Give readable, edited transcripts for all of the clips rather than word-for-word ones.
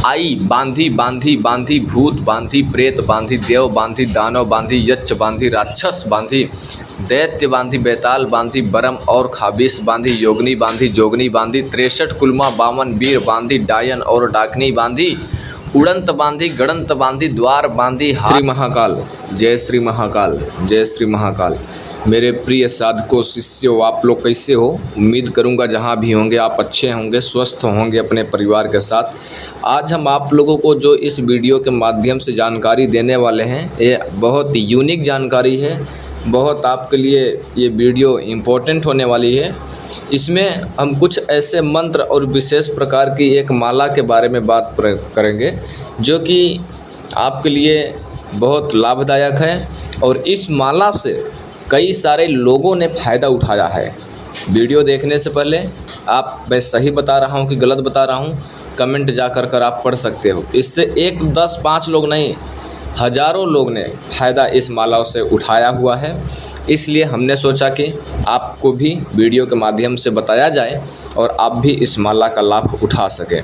आई बांधी बांधी बांधी भूत बांधी प्रेत बांधी देव बांधी दानव बांधी यक्ष बांधी राक्षस बांधी दैत्य बांधी बेताल बांधी बरम और खाबिस बांधी योगनी बांधी जोगनी बांधी 63 कुलमा 52 वीर बांधी डायन और डाकनी बांधी उड़ंत बांधी गड़ंत बांधी द्वार बांधी श्री महाकाल। जय श्री महाकाल, जय श्री महाकाल। मेरे प्रिय साधकों शिष्यों, आप लोग कैसे हो? उम्मीद करूंगा जहां भी होंगे आप अच्छे होंगे, स्वस्थ होंगे अपने परिवार के साथ। आज हम आप लोगों को जो इस वीडियो के माध्यम से जानकारी देने वाले हैं, ये बहुत यूनिक जानकारी है, बहुत आपके लिए ये वीडियो इम्पोर्टेंट होने वाली है। इसमें हम कुछ ऐसे मंत्र और विशेष प्रकार की एक माला के बारे में बात करेंगे जो कि आपके लिए बहुत लाभदायक है और इस माला से कई सारे लोगों ने फ़ायदा उठाया है। वीडियो देखने से पहले मैं सही बता रहा हूँ कि गलत बता रहा हूँ, कमेंट जा कर आप पढ़ सकते हो। इससे 1, 10, 5 लोग नहीं, हज़ारों लोग ने फ़ायदा इस माला से उठाया हुआ है। इसलिए हमने सोचा कि आपको भी वीडियो के माध्यम से बताया जाए और आप भी इस माला का लाभ उठा सकें।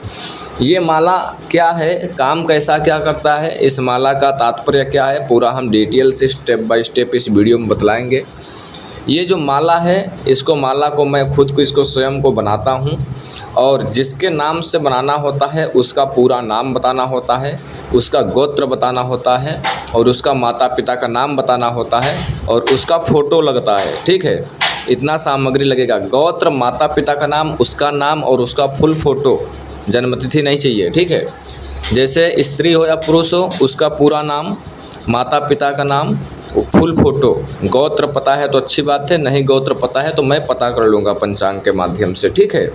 ये माला क्या है, काम कैसा क्या करता है, इस माला का तात्पर्य क्या है, पूरा हम डिटेल से स्टेप बाय स्टेप इस वीडियो में बतलाएंगे। ये जो माला है, माला को मैं खुद को इसको स्वयं को बनाता हूँ और जिसके नाम से बनाना होता है उसका पूरा नाम बताना होता है, उसका गोत्र बताना होता है और उसका माता पिता का नाम बताना होता है और उसका फ़ोटो लगता है। ठीक है, इतना सामग्री लगेगा। गोत्र, माता पिता का नाम, उसका नाम और उसका फुल फ़ोटो, जन्मतिथि नहीं चाहिए। ठीक है, जैसे स्त्री हो या पुरुष हो उसका पूरा नाम, माता पिता का नाम, फुल फ़ोटो। गोत्र पता है तो अच्छी बात है, नहीं गोत्र पता है तो मैं पता कर लूँगा पंचांग के माध्यम से। ठीक है,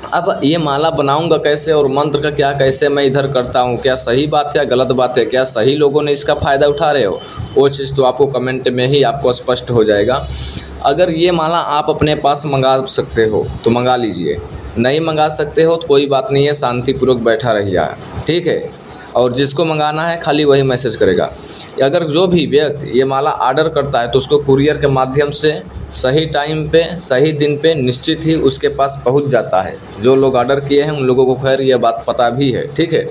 अब ये माला बनाऊंगा कैसे और मंत्र का क्या कैसे मैं इधर करता हूँ, क्या सही बात है या गलत बात है, क्या सही लोगों ने इसका फ़ायदा उठा रहे हो, वो चीज़ तो आपको कमेंट में ही आपको स्पष्ट हो जाएगा। अगर ये माला आप अपने पास मंगा सकते हो तो मंगा लीजिए, नहीं मंगा सकते हो तो कोई बात नहीं है, शांतिपूर्वक बैठा रहिए। ठीक है, और जिसको मंगाना है खाली वही मैसेज करेगा। अगर जो भी व्यक्ति ये माला ऑर्डर करता है तो उसको कुरियर के माध्यम से सही टाइम पे सही दिन पे निश्चित ही उसके पास पहुंच जाता है। जो लोग ऑर्डर किए हैं उन लोगों को खैर ये बात पता भी है। ठीक है,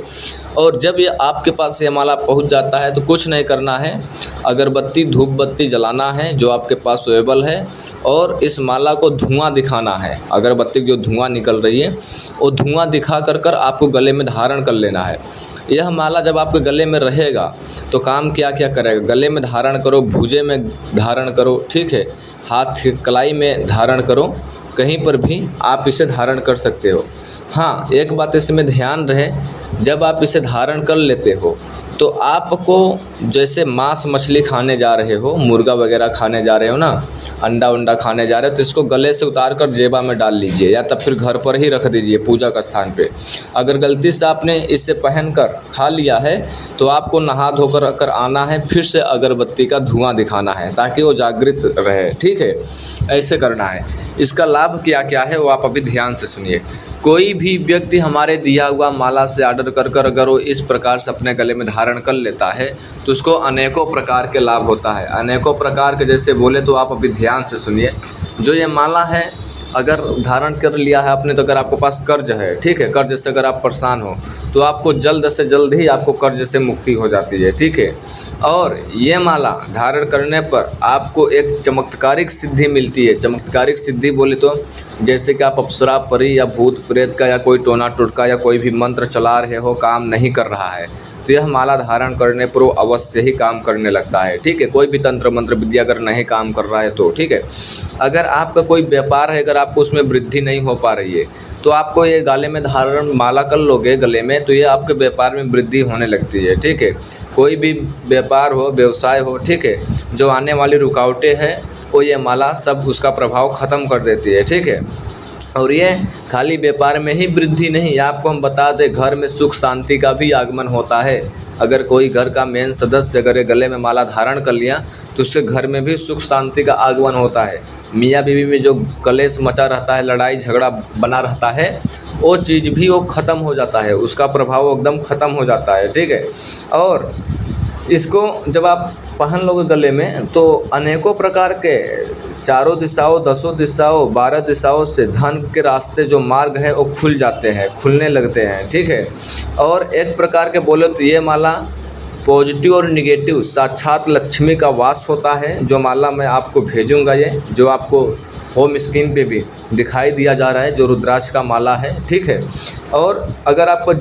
और जब ये आपके पास ये माला पहुंच जाता है तो कुछ नहीं करना है, अगरबत्ती धूप बत्ती जलाना है जो आपके पास अवेलेबल है और इस माला को धुआं दिखाना है। अगरबत्ती जो धुआं निकल रही है वो धुआं दिखा कर आपको गले में धारण कर लेना है। यह माला जब आपके गले में रहेगा तो काम क्या क्या करेगा, गले में धारण करो, भुजे में धारण करो, ठीक है, हाथ की कलाई में धारण करो, कहीं पर भी आप इसे धारण कर सकते हो। हाँ, एक बात इसमें ध्यान रहे, जब आप इसे धारण कर लेते हो तो आपको जैसे मांस मछली खाने जा रहे हो, मुर्गा वगैरह खाने जा रहे हो ना, अंडा उंडा खाने जा रहे हो तो इसको गले से उतार कर जेबा में डाल लीजिए या तब फिर घर पर ही रख दीजिए पूजा का स्थान पे। अगर गलती से आपने इसे पहन कर खा लिया है तो आपको नहा धोकर कर आना है, फिर से अगरबत्ती का धुआं दिखाना है ताकि वो जागृत रहे। ठीक है, ऐसे करना है। इसका लाभ क्या क्या है वो आप अभी ध्यान से सुनिए। कोई भी व्यक्ति हमारे दिया हुआ माला से ऑर्डर कर अगर वो इस प्रकार से अपने गले में धारण कर लेता है तो उसको अनेकों प्रकार के लाभ होता है। अनेकों प्रकार के जैसे बोले तो आप अभी ध्यान से सुनिए। जो ये माला है अगर धारण कर लिया है आपने तो अगर आपके पास कर्ज है, ठीक है, कर्ज से अगर आप परेशान हो तो आपको जल्द से जल्द ही आपको कर्ज से मुक्ति हो जाती है। ठीक है, और ये माला धारण करने पर आपको एक चमत्कारिक सिद्धि मिलती है। चमत्कारिक सिद्धि बोले तो जैसे कि आप अप्सरा परी या भूत प्रेत का या कोई टोना टोटका या कोई भी मंत्र चला रहे हो, काम नहीं कर रहा है तो यह माला धारण करने पर वो अवश्य ही काम करने लगता है। ठीक है, कोई भी तंत्र मंत्र विद्या अगर नहीं काम कर रहा है तो ठीक है। अगर आपका कोई व्यापार है, अगर आपको उसमें वृद्धि नहीं हो पा रही है तो आपको ये गले में धारण माला कर लोगे गले में तो ये आपके व्यापार में वृद्धि होने लगती है। ठीक है, कोई भी व्यापार हो, व्यवसाय हो, ठीक है, जो आने वाली रुकावटें हैं वो ये माला सब उसका प्रभाव ख़त्म कर देती है। ठीक है, और ये खाली व्यापार में ही वृद्धि नहीं, आपको हम बता दें घर में सुख शांति का भी आगमन होता है। अगर कोई घर का मेन सदस्य अगर गले में माला धारण कर लिया तो उसके घर में भी सुख शांति का आगमन होता है। मियाँ बीवी में जो कलेश मचा रहता है, लड़ाई झगड़ा बना रहता है, वो चीज़ भी वो ख़त्म हो जाता है, उसका प्रभाव एकदम ख़त्म हो जाता है। ठीक है, और इसको जब आप पहन लोगे गले में तो अनेकों प्रकार के चारों दिशाओं, दसों दिशाओं, 12 दिशाओं से धन के रास्ते जो मार्ग है वो खुल जाते हैं, खुलने लगते हैं। ठीक है। और एक प्रकार के बोले तो ये माला पॉजिटिव और निगेटिव साक्षात लक्ष्मी का वास होता है। जो माला मैं आपको भेजूंगा, ये जो आपको होम स्क्रीन पे भी दिखाई दिया जा रहा है, जो रुद्राक्ष का माला है। ठीक है। और अगर आपका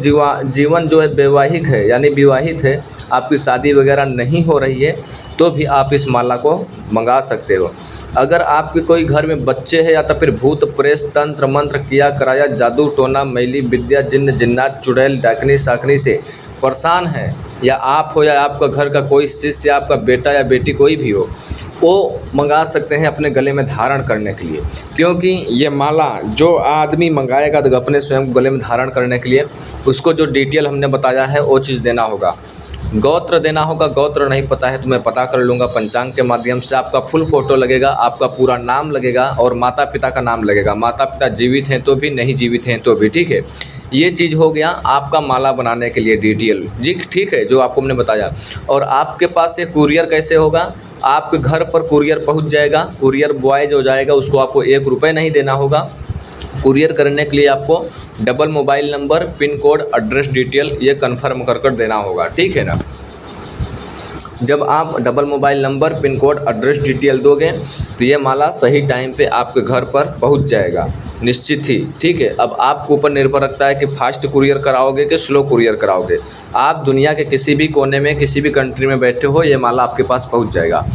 जीवन जो है वैवाहिक है, यानी विवाहित है, आपकी शादी वगैरह नहीं हो रही है, तो भी आप इस माला को मंगा सकते हो। अगर आपके कोई घर में बच्चे हैं या तो फिर भूत प्रेत तंत्र मंत्र किया कराया, जादू टोना मैली विद्या जिन्न जिन्नात चुड़ैल डाकनी साकनी से परेशान है, या आप हो या आपका घर का कोई शिष्य, आपका बेटा या बेटी कोई भी हो, वो मंगा सकते हैं अपने गले में धारण करने के लिए। क्योंकि ये माला जो आदमी मंगाएगा तो अपने स्वयं गले में धारण करने के लिए उसको जो डिटेल हमने बताया है वो चीज़ देना होगा। गोत्र देना होगा, गोत्र नहीं पता है तो मैं पता कर लूँगा पंचांग के माध्यम से। आपका फुल फ़ोटो लगेगा, आपका पूरा नाम लगेगा और माता पिता का नाम लगेगा। माता पिता जीवित हैं तो भी, नहीं जीवित हैं तो भी। ठीक है। ये चीज़ हो गया आपका माला बनाने के लिए डिटेल जी। ठीक है, जो आपको हमने बताया। और आपके पास ये कुरियर कैसे होगा, आपके घर पर कुरियर पहुंच जाएगा। कुरियर बॉय जो जाएगा उसको आपको 1 रुपये नहीं देना होगा। कुरियर करने के लिए आपको double mobile number, pin code, address detail ये कन्फर्म कर देना होगा। ठीक है ना। जब आप double mobile number, pin code, address detail दोगे तो ये माला सही टाइम पे आपके घर पर पहुंच जाएगा, निश्चित ही। ठीक है। अब आपके ऊपर निर्भर रखता है कि फास्ट कुरियर कराओगे कि स्लो कुरियर कराओगे। आप दुनिया के किसी भी कोने में, किसी भी कंट्री में बैठे हो, ये माला आपके पास पहुंच जाएगा।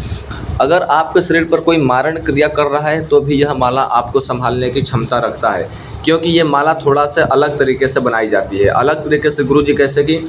अगर आपके शरीर पर कोई मारण क्रिया कर रहा है तो भी यह माला आपको संभालने की क्षमता रखता है। क्योंकि ये माला थोड़ा सा अलग तरीके से बनाई जाती है। अलग तरीके से गुरुजी कैसे कि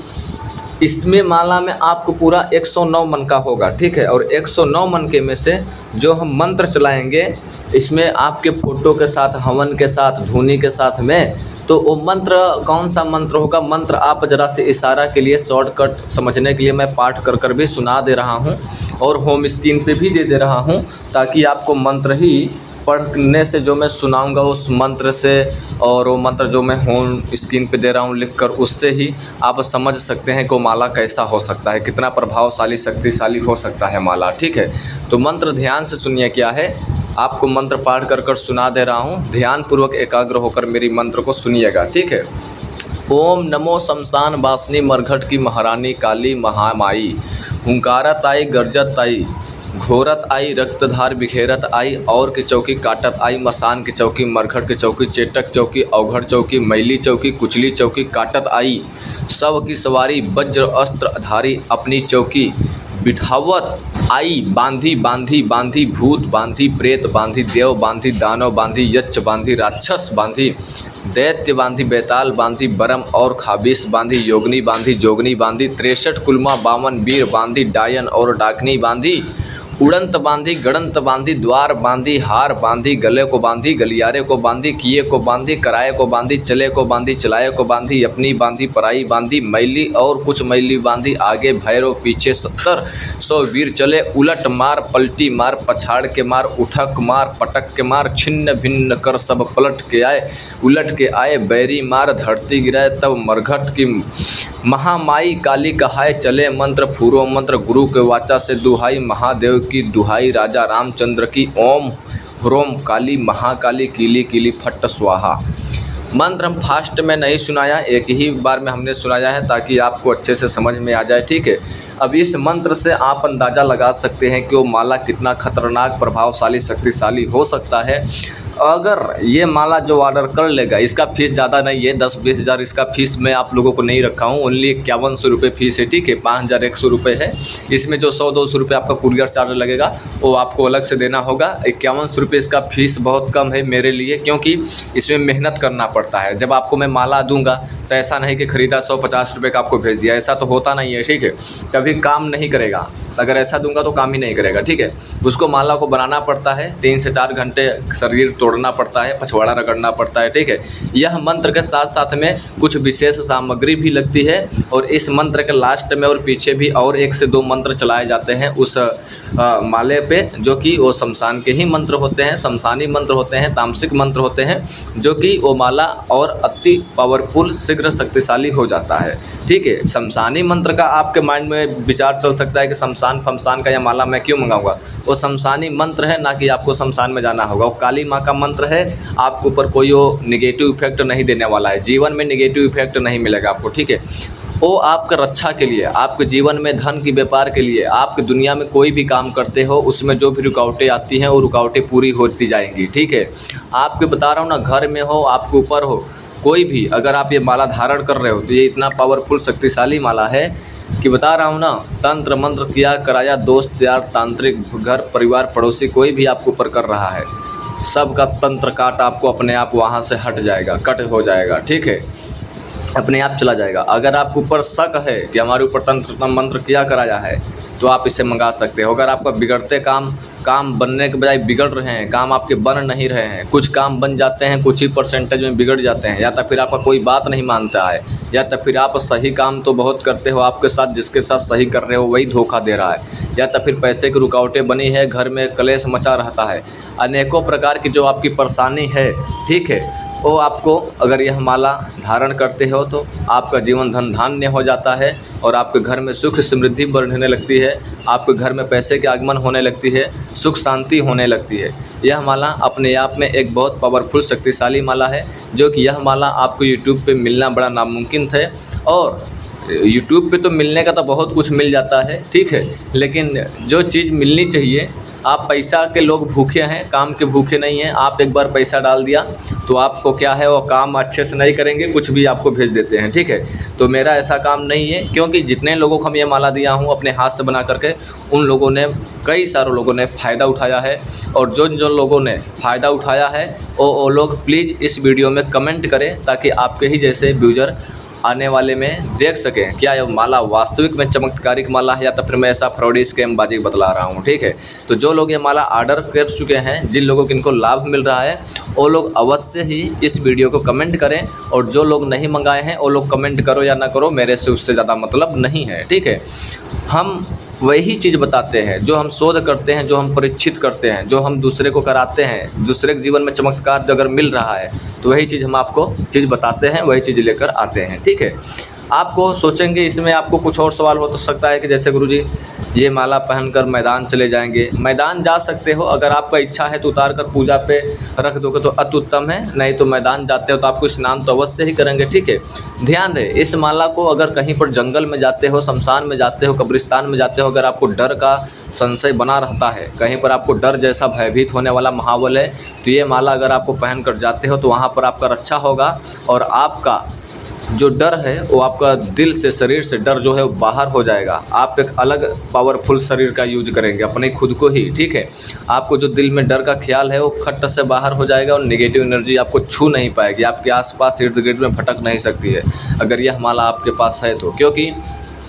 इसमें माला में आपको पूरा 109 मन का होगा। ठीक है। और 109 मन के में से जो हम मंत्र चलाएंगे, इसमें आपके फ़ोटो के साथ, हवन के साथ, धुनी के साथ में, तो वो मंत्र कौन सा मंत्र होगा, मंत्र आप ज़रा से इशारा के लिए शॉर्टकट समझने के लिए मैं पाठ कर भी सुना दे रहा हूँ और होम स्क्रीन पे भी दे रहा हूँ, ताकि आपको मंत्र ही पढ़ने से जो मैं सुनाऊंगा उस मंत्र से, और वो मंत्र जो मैं होम स्क्रीन पे दे रहा हूँ लिखकर, उससे ही आप समझ सकते हैं कि माला कैसा हो सकता है, कितना प्रभावशाली, शक्तिशाली हो सकता है माला। ठीक है। तो मंत्र ध्यान से सुनिए क्या है। आपको मंत्र पाठ कर सुना दे रहा हूँ, ध्यानपूर्वक एकाग्र होकर मेरी मंत्र को सुनिएगा। ठीक है। ओम नमो शमशान वासिनी मरघट की महारानी काली महामाई, हुंकारत आई, गर्जत आई, घोरत आई, रक्तधार बिखेरत आई, और की चौकी काटत आई, मसान की चौकी, मरघट की चौकी, चेटक चौकी, अवघड़ चौकी, मैली चौकी, कुचली चौकी काटत आई, सब की सवारी वज्र अस्त्र धारी, अपनी चौकी बिठावत आई, बांधी बांधी बांधी भूत बांधी, प्रेत बांधी, देव बांधी, दानव बांधी, यक्ष बांधी, राक्षस बांधी, दैत्य बांधी, बैताल बांधी, बरम और खाबिस बांधी, योगनी बांधी, जोगनी बांधी, 63 कुलमा 52 वीर बांधी, डायन और डाकनी बांधी, उड़ंत बांधी, गड़ंत बांधी, द्वार बांधी, हार बांधी, गले को बांधी, गलियारे को बांधी, किए को बांधी, कराए को बांधी, चले को बांधी, चलाए को बांधी, अपनी बांधी, पराई बांधी, मैली और कुछ मैली बांधी, आगे भैरव पीछे 70 100 वीर चले, उलट मार, पलटी मार, पछाड़ के मार, उठक मार, पटक के मार, छिन्न भिन्न कर सब पलट के आए, उलट के आए, बैरी मार, धरती गिराए, तब मरघट की महामाई काली कहाए, चले मंत्र फूरो मंत्र, गुरु के वाचा से दुहाई, महादेव की दुहाई, राजा रामचंद्र की, ओम ह्रोम काली महाकाली, कीली कीली फट स्वाहा। मंत्र हम फास्ट में नहीं सुनाया, एक ही बार में हमने सुनाया है ताकि आपको अच्छे से समझ में आ जाए। ठीक है। अब इस मंत्र से आप अंदाज़ा लगा सकते हैं कि वो माला कितना खतरनाक, प्रभावशाली, शक्तिशाली हो सकता है। अगर ये माला जो ऑर्डर कर लेगा, इसका फ़ीस ज़्यादा नहीं है, 10-20 हज़ार इसका फ़ीस मैं आप लोगों को नहीं रखा हूँ, ओनली 5100 रुपये फ़ीस है। ठीक है। 5100 रुपये है। इसमें जो 100-200 रुपये आपका कुरियर चार्ज लगेगा वो आपको अलग से देना होगा। 5100 रुपये इसका फ़ीस बहुत कम है मेरे लिए, क्योंकि इसमें मेहनत करना पड़ता है। जब आपको मैं माला दूंगा तो ऐसा नहीं कि ख़रीदा 150 रुपये का आपको भेज दिया, ऐसा तो होता नहीं है। ठीक है। कभी काम नहीं करेगा, अगर ऐसा दूंगा तो काम ही नहीं करेगा। ठीक है। उसको माला को बनाना पड़ता है, 3 से 4 घंटे शरीर तोड़ना पड़ता है, पछवाड़ा रगड़ना पड़ता है। ठीक है। यह मंत्र के साथ साथ में कुछ विशेष सामग्री भी लगती है, और इस मंत्र के लास्ट में और पीछे भी और 1 से 2 मंत्र चलाए जाते हैं उस माले पे, जो कि वो शमशान के ही मंत्र होते हैं, शमशानी मंत्र होते हैं, तामसिक मंत्र होते हैं, जो कि वो माला और अति पावरफुल, शीघ्र शक्तिशाली हो जाता है। ठीक है। शमशानी मंत्र का आपके माइंड में विचार चल सकता है कि शमशान फमसान का यह माला मैं क्यों मंगाऊंगा। वो शमशानी मंत्र है, ना कि आपको शमशान में जाना होगा। वो काली माँ का मंत्र है, आपके ऊपर कोई वो निगेटिव इफेक्ट नहीं देने वाला है, जीवन में निगेटिव इफेक्ट नहीं मिलेगा आपको, ठीक है। वो आपका रक्षा के लिए, आपके जीवन में धन की व्यापार के लिए, आपके दुनिया में कोई भी काम करते हो उसमें जो भी रुकावटें आती हैं वो रुकावटें पूरी होती जाएंगी, ठीक है। आपको बता रहा हूँ ना, घर में हो, आपके ऊपर हो, कोई भी अगर आप ये माला धारण कर रहे हो तो ये इतना पावरफुल शक्तिशाली माला है कि बता रहा हूँ ना, तंत्र मंत्र किया कराया, दोस्त यार, तांत्रिक, घर परिवार पड़ोसी कोई भी आपके ऊपर कर रहा है, सबका तंत्र काट आपको अपने आप वहाँ से हट जाएगा, कट हो जाएगा, ठीक है, अपने आप चला जाएगा। अगर आपके ऊपर शक है कि हमारे ऊपर तंत्र मंत्र किया कराया है तो आप इसे मंगा सकते हो। अगर आपका बिगड़ते काम बनने के बजाय बिगड़ रहे हैं, काम आपके बन नहीं रहे हैं, कुछ काम बन जाते हैं, कुछ ही परसेंटेज में बिगड़ जाते हैं, या तो फिर आपका कोई बात नहीं मानता है, या तो फिर आप सही काम तो बहुत करते हो, आपके साथ जिसके साथ सही कर रहे हो वही धोखा दे रहा है, या तो फिर पैसे की रुकावटें बनी है, घर में कलेश मचा रहता है, अनेकों प्रकार की जो आपकी परेशानी है, ठीक है, वो आपको अगर यह माला धारण करते हो तो आपका जीवन धन धान्य हो जाता है और आपके घर में सुख समृद्धि बढ़ने लगती है, आपके घर में पैसे के आगमन होने लगती है, सुख शांति होने लगती है। यह माला अपने आप में एक बहुत पावरफुल शक्तिशाली माला है, जो कि यह माला आपको यूट्यूब पे मिलना बड़ा नामुमकिन है। और यूट्यूब पे तो मिलने का तो बहुत कुछ मिल जाता है, ठीक है, लेकिन जो चीज़ मिलनी चाहिए, आप पैसा के लोग भूखे हैं, काम के भूखे नहीं हैं। आप एक बार पैसा डाल दिया तो आपको क्या है, वो काम अच्छे से नहीं करेंगे, कुछ भी आपको भेज देते हैं, ठीक है। तो मेरा ऐसा काम नहीं है, क्योंकि जितने लोगों को हम ये माला दिया हूँ अपने हाथ से बना करके, उन लोगों ने, कई सारे लोगों ने फ़ायदा उठाया है। और जो लोगों ने फ़ायदा उठाया है वो लोग प्लीज़ इस वीडियो में कमेंट करें, ताकि आपके ही जैसे व्यूजर आने वाले में देख सकें क्या यह माला वास्तविक में चमत्कारिक माला है, या तो फिर मैं ऐसा फ्रॉडी स्कैम बाजी बतला रहा हूँ, ठीक है। तो जो लोग ये माला ऑर्डर कर चुके हैं, जिन लोगों को इनको लाभ मिल रहा है, वो लोग अवश्य ही इस वीडियो को कमेंट करें, और जो लोग नहीं मंगाए हैं वो लोग कमेंट करो या ना करो, मेरे से उससे ज़्यादा मतलब नहीं है, ठीक है। हम वही चीज़ बताते हैं जो हम शोध करते हैं, जो हम परीक्षित करते हैं, जो हम दूसरे को कराते हैं, दूसरे के जीवन में चमत्कार अगर मिल रहा है तो वही चीज़ हम आपको चीज़ बताते हैं, वही चीज़ लेकर आते हैं, ठीक है। आपको सोचेंगे इसमें आपको कुछ और सवाल हो तो सकता है कि जैसे गुरुजी ये माला पहनकर मैदान चले जाएंगे। मैदान जा सकते हो, अगर आपका इच्छा है तो उतार कर पूजा पे रख दोगे तो अति उत्तम है, नहीं तो मैदान जाते हो तो आपको स्नान तो अवश्य ही करेंगे, ठीक है। ध्यान रहे, इस माला को अगर कहीं पर जंगल में जाते हो, शमशान में जाते हो, कब्रिस्तान में जाते हो, अगर आपको डर का संशय बना रहता है, कहीं पर आपको डर जैसा भयभीत होने वाला माहौल है, तो ये माला अगर आपको पहन कर जाते हो तो वहाँ पर आपका रक्षा होगा, और आपका जो डर है वो आपका दिल से, शरीर से डर जो है वो बाहर हो जाएगा। आप एक अलग पावरफुल शरीर का यूज करेंगे अपने खुद को ही, ठीक है। आपको जो दिल में डर का ख्याल है वो खट से बाहर हो जाएगा, और नेगेटिव एनर्जी आपको छू नहीं पाएगी, आपके आसपास इर्द गिर्द में भटक नहीं सकती है अगर यह माला आपके पास है तो। क्योंकि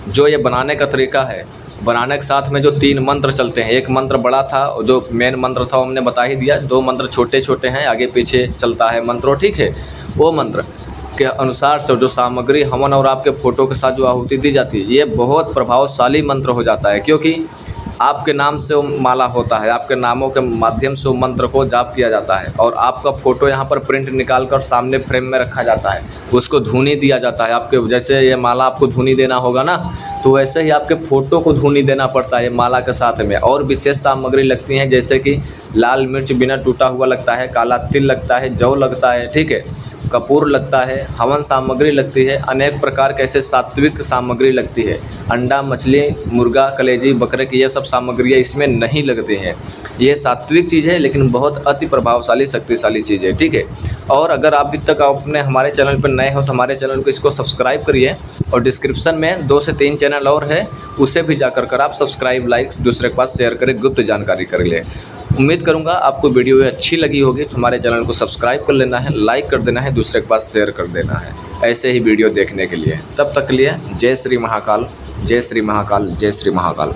जो ये बनाने का तरीका है, बनाने के साथ में जो 3 मंत्र चलते हैं, एक मंत्र बड़ा था, जो मेन मंत्र था हमने बता ही दिया, 2 मंत्र छोटे छोटे हैं, आगे पीछे चलता है मंत्र, ठीक है। वो मंत्र के अनुसार से जो सामग्री हवन और आपके फ़ोटो के साथ जो आहुति दी जाती है, ये बहुत प्रभावशाली मंत्र हो जाता है, क्योंकि आपके नाम से वो माला होता है, आपके नामों के माध्यम से वो मंत्र को जाप किया जाता है, और आपका फ़ोटो यहाँ पर प्रिंट निकाल कर सामने फ्रेम में रखा जाता है, उसको धुनी दिया जाता है। आपके जैसे ये माला आपको धुनी देना होगा ना, तो वैसे ही आपके फ़ोटो को धुनी देना पड़ता है ये माला के साथ में। और विशेष सामग्री लगती हैं, जैसे कि लाल मिर्च बिना टूटा हुआ लगता है, काला तिल लगता है, जौ लगता है, ठीक है, कपूर लगता है, हवन सामग्री लगती है, अनेक प्रकार के ऐसे सात्विक सामग्री लगती है, अंडा, मछली, मुर्गा, कलेजी, बकरे की ये सब सामग्रियाँ इसमें नहीं लगती हैं। ये सात्विक चीज़ है, लेकिन बहुत अति प्रभावशाली शक्तिशाली चीज़ है, ठीक है। और अगर आप अभी तक अपने हमारे चैनल पर नए हो तो हमारे चैनल को इसको सब्सक्राइब करिए, और डिस्क्रिप्शन में 2 से 3 चैनल और है, उसे भी जाकर आप सब्सक्राइब, लाइक, दूसरे के पास शेयर करें, गुप्त जानकारी कर ले। उम्मीद करूंगा आपको वीडियो अच्छी लगी होगी, तो हमारे चैनल को सब्सक्राइब कर लेना है, लाइक कर देना है, दूसरे के पास शेयर कर देना है, ऐसे ही वीडियो देखने के लिए। तब तक के लिए जय श्री महाकाल, जय श्री महाकाल, जय श्री महाकाल।